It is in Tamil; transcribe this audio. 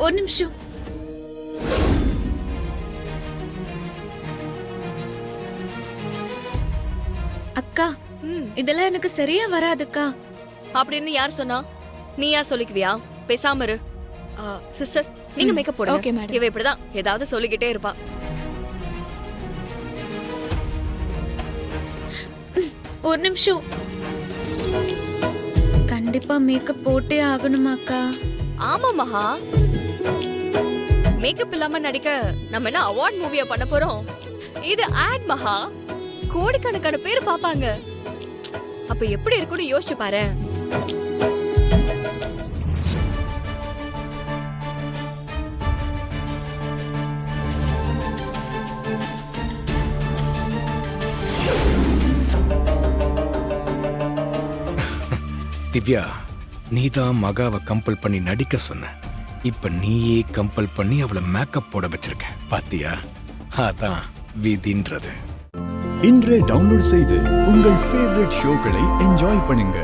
ஒரு நிமிஷம். அக்கா, இதெல்லாம் எனக்கு சரியா வராதுக்கா. அப்படின்னு யார் சொன்னா? நீயா சொல்லிக்குவியா? பேசாம இரு. சிஸ்டர், நீங்க மேக்கப் போடுங்க. Okay madam. இவ இப்படிதான் ஏதாவது சொல்லிக்கிட்டே இருப்பா. ஒரு நிமிஷம். கண்டிப்பா மேக்கப் போட்டே ஆகணுமாக்கா? ஆமா மகா, மேக்கப் இல்லாம நடிக்க நம்ம என்ன அவார்ட் மூவியா பண்ண போறோம்? இது ஆட் மகா, கோடிக்கணக்கான பேர் பாப்பாங்க. அப்ப எப்படி இருக்கும்னு யோசிச்சு பாரு. திவ்யா, நீதான் மகாவை கம்பல் பண்ணி நடிக்க சொன்ன. இப்ப நீயே கம்பல் பண்ணி அவளை மேக்கப் போட வச்சிருக்க. பாத்தியா? அதான் விதின்றது. இன்றே டவுன்லோட் செய்து உங்கள் ஃபேவரட் ஷோக்களை என்ஜாய் பண்ணுங்க.